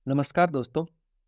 नमस्कार दोस्तों,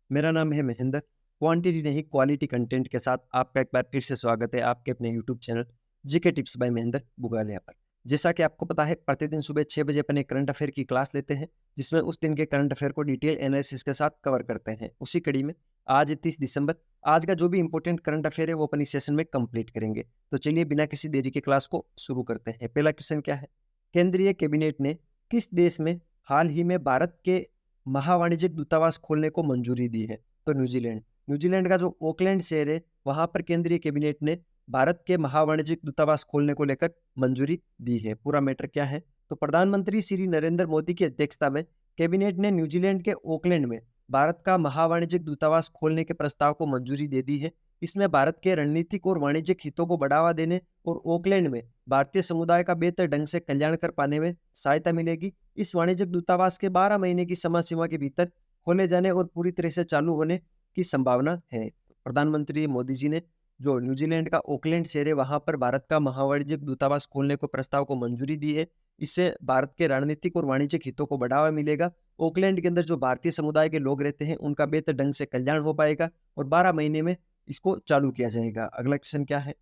मेरा नाम है महेंद्र। क्वांटिटी नहीं क्वालिटी कंटेंट के साथ आपका एक बार फिर से स्वागत है आपके अपने YouTube channel GK tips by Mahendra Bugalia पर। जैसा कि आपको पता है, प्रतिदिन सुबह 6 बजे अपन एक करंट अफेयर की क्लास लेते हैं, जिसमें उस दिन के करंट अफेयर को डिटेल एनालिसिस के साथ कवर करते हैं। उसी कड़ी में आज 30 दिसंबर, आज का जो भी इंपॉर्टेंट करंट अफेयर है वो अपन इस सेशन में कंप्लीट करेंगे। तो चलिए बिना किसी देरी के क्लास को शुरू करते हैं। पहला क्वेश्चन क्या है? केंद्रीय कैबिनेट ने किस देश में हाल ही में भारत के महावाणिज्यिक दूतावास खोलने को मंजूरी दी है? तो न्यूजीलैंड। न्यूजीलैंड का जो ऑकलैंड शहर है, वहां पर केंद्रीय कैबिनेट ने भारत के महावाणिज्यिक दूतावास खोलने को लेकर मंजूरी दी है। पूरा मैटर क्या है? तो प्रधानमंत्री श्री नरेंद्र मोदी की अध्यक्षता में कैबिनेट ने न्यूजीलैंड के ऑकलैंड में भारत का महावाणिज्यिक दूतावास खोलने के प्रस्ताव को मंजूरी दे दी है। इसमें भारत के रणनीतिक और वाणिज्यिक हितों को बढ़ावा देने और ऑकलैंड में भारतीय समुदाय का बेहतर ढंग से कल्याण कर पाने में सहायता मिलेगी। इस वाणिज्यिक दूतावास के 12 महीने की समय सीमा के भीतर खोले जाने और पूरी तरह से चालू होने की संभावना है। प्रधानमंत्री मोदी जी ने जो न्यूजीलैंड का ऑकलैंड शहर है, वहां पर भारत का महावाणिज्यिक दूतावास खोलने को प्रस्ताव को मंजूरी दी है। इससे भारत के रणनीतिक और वाणिज्यिक हितों को बढ़ावा मिलेगा। ऑकलैंड के अंदर जो भारतीय समुदाय के लोग रहते हैं, उनका बेहतर ढंग से कल्याण हो पाएगा और 12 महीने में इसको चालू किया जाएगा। अगला क्वेश्चन क्या है?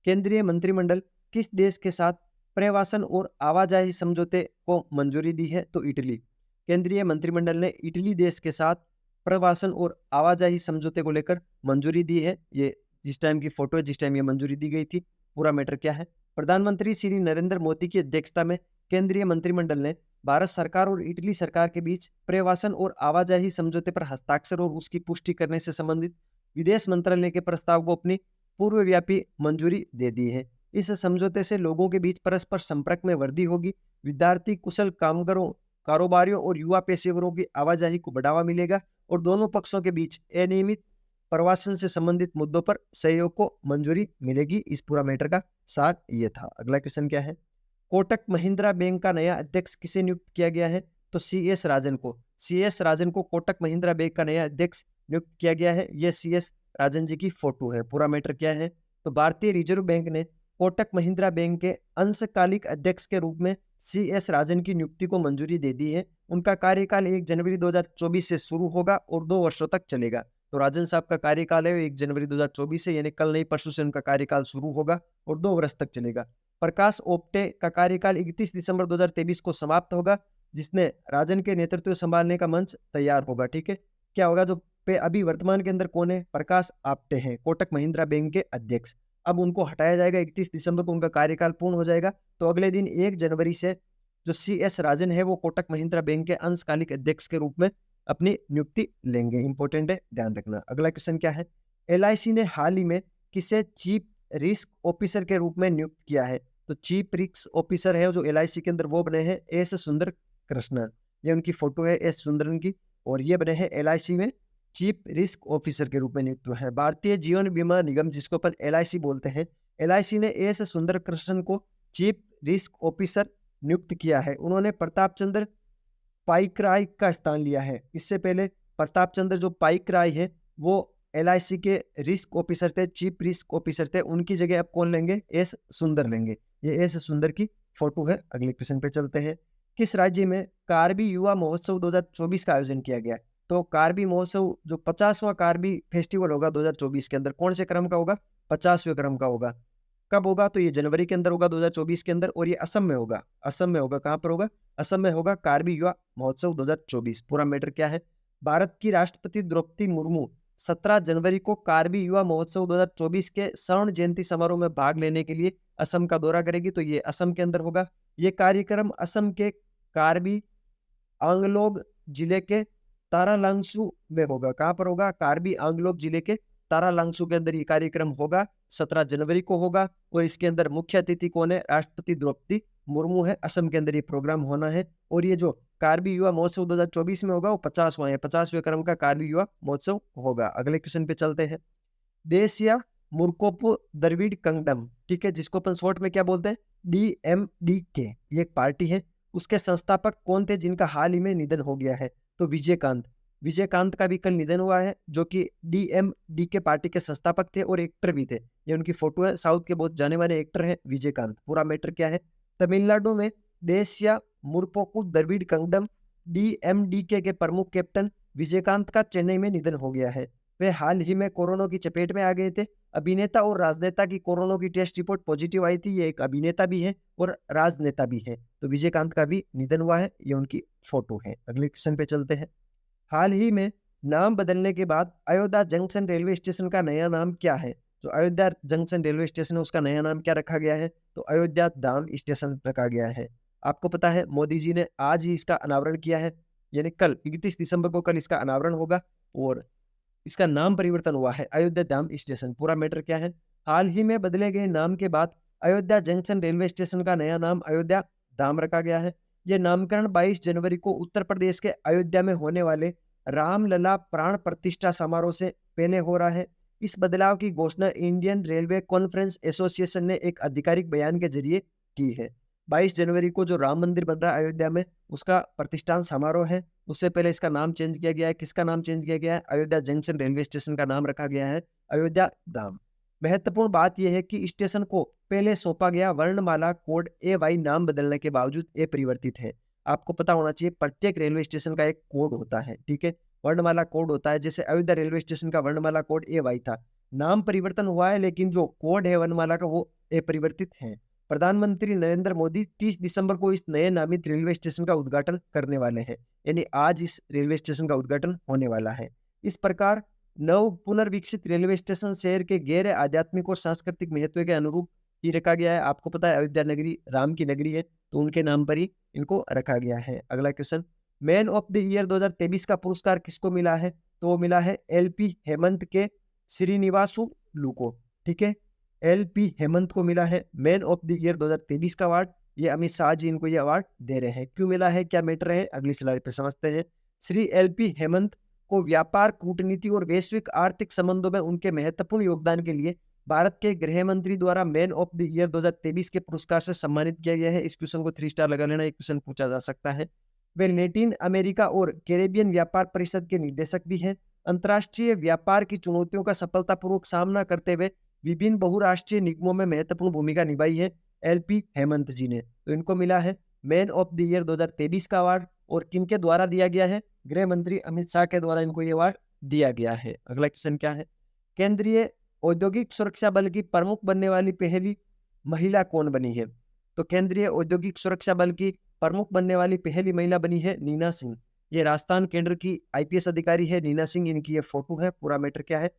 केंद्रीय मंत्रिमंडल किस देश के साथ प्रवासन और आवाजाही समझौते को मंजूरी दी है? तो इटली। केंद्रीय मंत्रिमंडल ने इटली देश के साथ प्रवासन और आवाजाही समझौते को लेकर मंजूरी दी है। ये जिस टाइम की फोटो है, जिस टाइम ये मंजूरी दी गई थी। पूरा मैटर क्या है? प्रधानमंत्री श्री नरेंद्र मोदी की अध्यक्षता में केंद्रीय मंत्रिमंडल ने भारत सरकार और इटली सरकार के बीच प्रवासन और आवाजाही समझौते पर हस्ताक्षर और उसकी पुष्टि करने से संबंधित विदेश मंत्रालय के प्रस्ताव को अपनी पूर्वव्यापी मंजूरी दे दी है। इस समझौते से लोगों के बीच परस्पर संपर्क में वृद्धि होगी। विद्यार्थी, कुशल कामगारों, कारोबारियों और युवा पेशेवरों की आवाजाही को बढ़ावा मिलेगा और दोनों पक्षों के बीच अनियमित प्रवासन से संबंधित मुद्दों पर सहयोग को मंजूरी मिलेगी। इस पूरा मैटर का सार ये था। अगला क्वेश्चन क्या है? कोटक महिंद्रा बैंक का नया अध्यक्ष किसे नियुक्त किया गया है? तो CS राजन को। CS राजन को कोटक महिंद्रा बैंक का नया अध्यक्ष नियुक्त किया गया है। यह CS राजन जी की फोटो है। पूरा मैटर क्या है? तो भारतीय रिजर्व बैंक ने कोटक महिंद्रा बैंक के अंशकालिक अध्यक्ष के रूप में CS राजन की नियुक्ति को मंजूरी दे दी है। उनका कार्यकाल 1 जनवरी 2024 से शुरू होगा और 2 वर्षों तक चलेगा। तो राजन साहब का कार्यकाल है 1 जनवरी 2024 से, यानी कल नहीं परसों से उनका कार्यकाल शुरू होगा और 2 वर्ष तक चलेगा। प्रकाश ओप्टे का कार्यकाल 31 दिसंबर 2023 को समाप्त होगा, जिसने राजन के नेतृत्व संभालने का मंच तैयार होगा। ठीक है, क्या होगा? जो पे अभी वर्तमान के अंदर कौन है? प्रकाश आप्टे हैं, कोटक महिंद्रा बैंक के अध्यक्ष। अब उनको हटाया जाएगा, 31 दिसंबर को उनका कार्यकाल पूर्ण हो जाएगा। तो अगले दिन 1 जनवरी से जो CS राजन है वो कोटक महिंद्रा बैंक के अंशकालिक अध्यक्ष के रूप में अपनी नियुक्ति लेंगे। इंपॉर्टेंट है, ध्यान रखना। अगला क्वेश्चन क्या है? LIC ने हाल ही में किसे चीफ रिस्क ऑफिसर के रूप में नियुक्त किया है? तो चीफ रिस्क ऑफिसर है जो LIC के अंदर वो बने हैं S सुंदर कृष्णन। ये उनकी फोटो है S सुंदरन की, और ये बने हैं LIC में चीफ रिस्क ऑफिसर के रूप में नियुक्त हुए हैं। भारतीय जीवन बीमा निगम, जिसको अपन LIC बोलते हैं, LIC ने S सुंदर कृष्णन को चीफ रिस्क ऑफिसर नियुक्त किया है। उन्होंने प्रताप चंद्र पाइकराय का स्थान लिया है। इससे पहले प्रताप चंद्र जो पाइकराय है वो LIC के रिस्क ऑफिसर थे, चीफ रिस्क ऑफिसर थे। उनकी जगह अब कौन लेंगे? S सुंदर लेंगे। ये S सुंदर की फोटो है। अगले क्वेश्चन पे चलते हैं। किस राज्य में कार्बी युवा महोत्सव 2024 का आयोजन किया गया? तो कार्बी महोत्सव जो 50वां कार्बी फेस्टिवल होगा 2024 के अंदर, कौन से क्रम का होगा? 50वें क्रम का होगा। कब होगा? तो ये जनवरी के अंदर होगा 2024 के अंदर, और ये असम में होगा। असम में होगा। कहाँ पर होगा? असम में होगा कार्बी युवा महोत्सव 2024। पूरा मैटर क्या है? भारत की राष्ट्रपति द्रौपदी मुर्मू 17 जनवरी को कार्बी युवा महोत्सव 2024 के स्वर्ण जयंती समारोह में भाग लेने के लिए असम का दौरा करेगी। तो ये असम के अंदर होगा। ये कार्यक्रम असम के कार्बी आंगलोग जिले के तारालांगसू में होगा। कहाँ पर होगा? कार्बी आंगलोग जिले के तारालांगसू के अंदर ये कार्यक्रम होगा। 17 जनवरी को होगा, और इसके अंदर मुख्य अतिथि कौन है? राष्ट्रपति द्रौपदी मुर्मू है। असम के अंदर ये प्रोग्राम होना है। और ये जो कार्बी युवा महोत्सव 2024 में होगा वो 50वां है, 50वें क्रम का कार्बी युवा महोत्सव होगा। अगले क्वेश्चन पे चलते हैं। देश या मुर्कोपो द्रविड़ कंगडम, ठीक है, जिसको अपन शॉर्ट में क्या बोलते हैं? DMDK, ये एक पार्टी है। उसके संस्थापक कौन थे जिनका हाल ही में निधन हो गया है? तो विजयकांत का भी कल निधन हुआ है, जो कि DMDK पार्टी के संस्थापक थे और एक्टर भी थे। ये उनकी फोटो है। साउथ के बहुत जाने माने एक्टर हैं विजयकांत। पूरा मैटर क्या है? तमिलनाडु में देश या मुर्पोकू द्रविड़ कंगडम DMDK के प्रमुख कैप्टन विजयकांत का चेन्नई में निधन हो गया है। वे हाल ही में कोरोना की चपेट में आ गए थे। अभिनेता और राजनेता की कोरोना की टेस्ट रिपोर्ट पॉजिटिव आई थी। ये एक अभिनेता भी है और राजनेता भी है। तो विजयकांत का भी निधन हुआ है। ये उनकी फोटो है। अगले क्वेश्चन पे चलते हैं। हाल ही में नाम बदलने के बाद अयोध्या जंक्शन रेलवे स्टेशन का नया नाम क्या है? जो अयोध्या जंक्शन रेलवे स्टेशन है उसका नया नाम क्या रखा गया है? तो अयोध्या धाम स्टेशन रखा गया है। आपको पता है मोदी जी ने आज ही इसका अनावरण किया है, यानी कल 31 दिसंबर को कल इसका अनावरण होगा और इसका नाम परिवर्तन हुआ है अयोध्या धाम स्टेशन। पूरा मैटर क्या है? हाल ही में बदले गए नाम के बाद अयोध्या जंक्शन रेलवे स्टेशन का नया नाम अयोध्या धाम रखा गया है। यह नामकरण 22 जनवरी को उत्तर प्रदेश के अयोध्या में होने वाले रामलला प्राण प्रतिष्ठा समारोह से पहले हो रहा है। इस बदलाव की घोषणा इंडियन रेलवे कॉन्फ्रेंस एसोसिएशन ने एक आधिकारिक बयान के जरिए की है। 22 जनवरी को जो राम मंदिर बन रहा है अयोध्या में, उसका प्रतिष्ठान समारोह है। उससे पहले इसका नाम चेंज किया गया है। किसका नाम चेंज किया गया है? अयोध्या जंक्शन रेलवे स्टेशन का नाम रखा गया है अयोध्या धाम। महत्वपूर्ण बात यह है कि स्टेशन को पहले सौंपा गया वर्णमाला कोड AY नाम बदलने के बावजूद अपरिवर्तित है। आपको पता होना चाहिए प्रत्येक रेलवे स्टेशन का एक कोड होता है, ठीक है, वर्णमाला कोड होता है। जैसे अयोध्या रेलवे स्टेशन का वर्णमाला कोड AY था, नाम परिवर्तन हुआ है लेकिन जो कोड है वर्णमाला का वो अपरिवर्तित है। प्रधानमंत्री नरेंद्र मोदी 30 दिसंबर को इस नए नामित रेलवे स्टेशन का उद्घाटन करने वाले हैं, यानी आज इस रेलवे स्टेशन का उद्घाटन होने वाला है। इस प्रकार नव पुनर्विकसित रेलवे स्टेशन शहर के गहरे आध्यात्मिक और सांस्कृतिक महत्व के अनुरूप ही रखा गया है। आपको पता है अयोध्या नगरी राम की नगरी है, तो उनके नाम पर ही इनको रखा गया है। अगला question, man of the year 2023 का पुरस्कार किसको मिला है? तो वो मिला है LP हेमंत के श्रीनिवासु लू को, ठीक है। LP हेमंत को मिला है मैन ऑफ द ईयर 2023 का अवार्ड। ये अमित शाह जी इनको ये अवार्ड दे रहे हैं। क्यों मिला है, क्या मैटर है, अगली स्लाइड पे समझते हैं। श्री LP हेमंत को व्यापार, कूटनीति और वैश्विक आर्थिक संबंधों में उनके महत्वपूर्ण योगदान के लिए भारत के गृह मंत्री द्वारा मैन ऑफ द ईयर 2023 के पुरस्कार से सम्मानित किया गया है। इस क्वेश्चन को 3 स्टार लगा लेना, एक क्वेश्चन पूछा जा सकता है। वे लैटिन अमेरिका और कैरेबियन व्यापार परिषद के निदेशक भी हैं। अंतर्राष्ट्रीय व्यापार की चुनौतियों का सफलतापूर्वक सामना करते हुए विभिन्न बहुराष्ट्रीय निगमों में महत्वपूर्ण भूमिका निभाई है LP हेमंत जी ने। तो इनको मिला है मैन ऑफ द ईयर 2023 का अवार्ड। और किनके द्वारा दिया गया है? गृह मंत्री अमित शाह के द्वारा इनको ये अवार्ड दिया गया है। अगला क्वेश्चन क्या है? केंद्रीय औद्योगिक सुरक्षा बल की प्रमुख बनने वाली पहली महिला कौन बनी है? तो केंद्रीय औद्योगिक सुरक्षा बल की प्रमुख बनने वाली पहली महिला बनी है नीना सिंह। ये राजस्थान केंद्र की IPS अधिकारी है नीना सिंह। इनकी ये फोटो है। पूरा मैटर क्या है,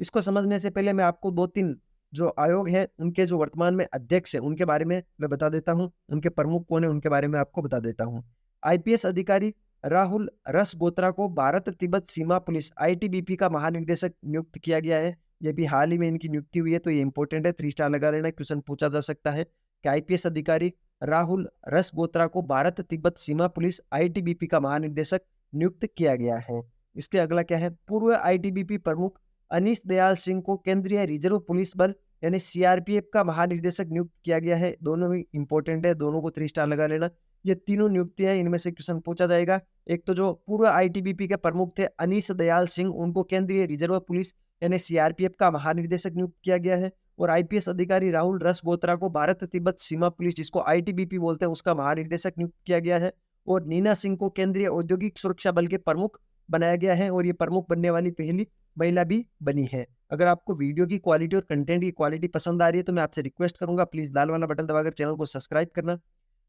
इसको समझने से पहले मैं आपको 2-3 जो आयोग है उनके जो वर्तमान में अध्यक्ष है उनके बारे में मैं बता देता हूं। उनके प्रमुख कौन है उनके बारे में आपको बता देता हूं। IPS अधिकारी राहुल रसगोत्रा को भारत तिब्बत सीमा पुलिस ITBP का महानिदेशक नियुक्त किया गया है। ये भी हाल ही में इनकी नियुक्ति हुई है, तो ये इंपॉर्टेंट है, 3 स्टार लगा लेना। क्वेश्चन पूछा जा सकता है कि IPS अधिकारी राहुल रसगोत्रा को भारत तिब्बत सीमा पुलिस ITBP का महानिदेशक नियुक्त किया गया है। इसके अगला क्या है? पूर्व ITBP प्रमुख अनीश दयाल सिंह को केंद्रीय रिजर्व पुलिस बल यानी CRPF का महानिदेशक नियुक्त किया गया है। दोनों ही इंपॉर्टेंट है, दोनों को 3 स्टार लगा लेना। ये तीनों नियुक्तियां, इनमें से क्वेश्चन पूछा जाएगा। एक तो जो पूर्व ITBP के प्रमुख थे अनीश दयाल सिंह, उनको केंद्रीय रिजर्व पुलिस यानी CRPF का महानिदेशक नियुक्त किया गया है। और IPS अधिकारी राहुल रसगोत्रा को भारत तिब्बत सीमा पुलिस जिसको ITBP बोलते हैं उसका महानिदेशक नियुक्त किया गया है। और नीना सिंह को केंद्रीय औद्योगिक सुरक्षा बल के प्रमुख बनाया गया है और ये प्रमुख बनने वाली पहली महिला भी बनी है। अगर आपको वीडियो की क्वालिटी और कंटेंट की क्वालिटी पसंद आ रही है तो मैं आपसे रिक्वेस्ट करूंगा प्लीज लाल वाला बटन दबाकर चैनल को सब्सक्राइब करना,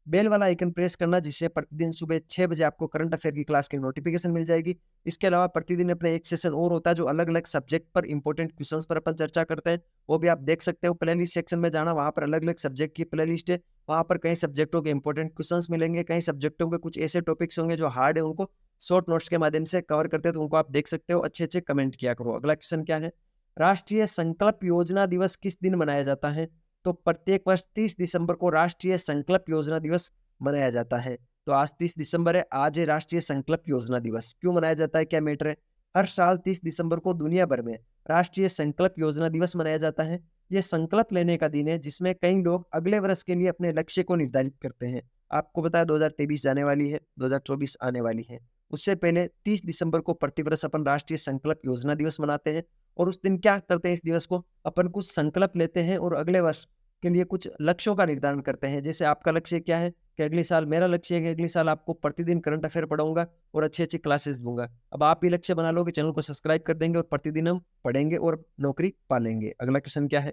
बेल वाला आइकन प्रेस करना, जिससे प्रतिदिन सुबह 6 बजे आपको करंट अफेयर की क्लास की नोटिफिकेशन मिल जाएगी। इसके अलावा प्रतिदिन अपना एक सेशन और होता है जो अलग अलग सब्जेक्ट पर इंपॉर्टेंट क्वेश्चंस पर अपन चर्चा करते हैं, वो भी आप देख सकते हो। प्ले लिस्ट सेक्शन में जाना, वहां पर अलग अलग सब्जेक्ट की प्ले लिस्ट है। वहां पर कई सब्जेक्टों के इंपॉर्टेंट क्वेश्चंस मिलेंगे, कई सब्जेक्टों के कुछ ऐसे टॉपिक्स होंगे जो हार्ड है, उनको शॉर्ट नोट्स के माध्यम से कवर करते हैं, तो उनको आप देख सकते हो। अच्छे अच्छे कमेंट किया करो। अगला क्वेश्चन क्या है? राष्ट्रीय संकल्प योजना दिवस किस दिन मनाया जाता है? तो प्रत्येक वर्ष 30 दिसंबर को राष्ट्रीय संकल्प योजना दिवस मनाया जाता है। तो आज 30 दिसंबर है, आज है राष्ट्रीय संकल्प योजना दिवस। क्यों मनाया जाता है, क्या मैटर है? हर साल 30 दिसंबर को दुनिया भर में राष्ट्रीय संकल्प योजना दिवस मनाया जाता है। यह संकल्प लेने का दिन है जिसमें कई लोग अगले वर्ष के लिए अपने लक्ष्य को निर्धारित करते हैं। आपको पता है 2023 जाने वाली है, 2024 आने वाली है। उससे पहले 30 दिसंबर को प्रतिवर्ष अपन राष्ट्रीय संकल्प योजना दिवस मनाते हैं। और उस दिन क्या करते हैं, इस दिवस को अपन कुछ संकल्प लेते हैं और अगले वर्ष के लिए कुछ लक्ष्यों का निर्धारण करते हैं। जैसे आपका लक्ष्य क्या है कि अगले साल, मेरा लक्ष्य है कि अगले साल आपको प्रतिदिन करंट अफेयर पढ़ाऊंगा और अच्छी-अच्छी क्लासेस दूंगा। अब आप भी लक्ष्य बना लो कि चैनल को सब्सक्राइब कर देंगे और प्रतिदिन हम पढ़ेंगे और नौकरी पालेंगे। अगला क्वेश्चन क्या है?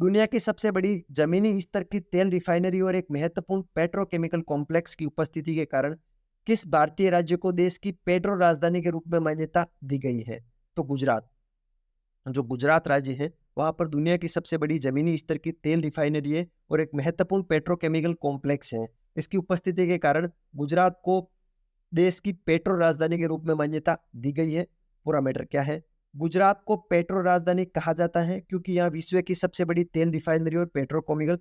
दुनिया की सबसे बड़ी जमीनी स्तर की तेल रिफाइनरी और एक महत्वपूर्ण पेट्रोकेमिकल कॉम्प्लेक्स की उपस्थिति के कारण किस भारतीय राज्य को देश की पेट्रो राजधानी के रूप में मान्यता दी गई है? तो गुजरात। जो गुजरात राज्य है वहां पर दुनिया की सबसे बड़ी जमीनी स्तर की तेल रिफाइनरी है और एक महत्वपूर्ण पेट्रोकेमिकल कॉम्प्लेक्स है। इसकी उपस्थिति के कारण गुजरात को देश की पेट्रो राजधानी के रूप में मान्यता दी गई है। पूरा मैटर क्या है? गुजरात को पेट्रो राजधानी कहा जाता है क्योंकि यहाँ विश्व की सबसे बड़ी तेल रिफाइनरी और पेट्रोकेमिकल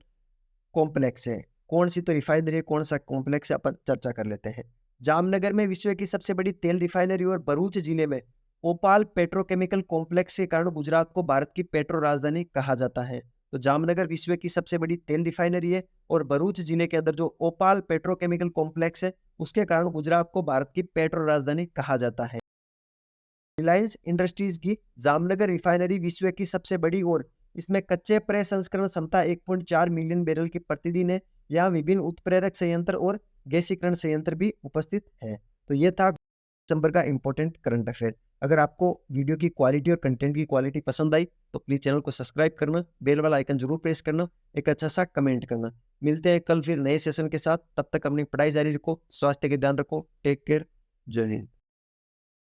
कॉम्प्लेक्स है। कौन सी तो रिफाइनरी है, कौन सा कॉम्प्लेक्स है, अपन चर्चा कर लेते हैं। जामनगर में विश्व की सबसे बड़ी तेल रिफाइनरी और भरूच जिले में ओपाल पेट्रोकेमिकल कॉम्प्लेक्स के कारण गुजरात को भारत की पेट्रो राजधानी कहा जाता है। तो जामनगर विश्व की सबसे बड़ी तेल रिफाइनरी है और भरूच जिले के अंदर जो ओपाल पेट्रोकेमिकल कॉम्प्लेक्स है उसके कारण गुजरात को भारत की पेट्रो राजधानी कहा जाता है। रिलायंस इंडस्ट्रीज की जामनगर रिफाइनरी विश्व की सबसे बड़ी और इसमें कच्चे प्रसंस्करण क्षमता 1.4 मिलियन बैरल की प्रतिदिन है। यहाँ विभिन्न उत्प्रेरक संयंत्र और गैसीकरण संयंत्र भी उपस्थित है। तो ये था दिसंबर का इंपॉर्टेंट करंट अफेयर। अगर आपको वीडियो की क्वालिटी और कंटेंट की क्वालिटी पसंद आई तो प्लीज चैनल को सब्सक्राइब करना, बेल वाला आइकन जरूर प्रेस करना, एक अच्छा सा कमेंट करना। मिलते हैं कल फिर नए सेशन के साथ। तब तक अपनी पढ़ाई जारी रखो, स्वास्थ्य का ध्यान रखो। Take care. जय हिंद।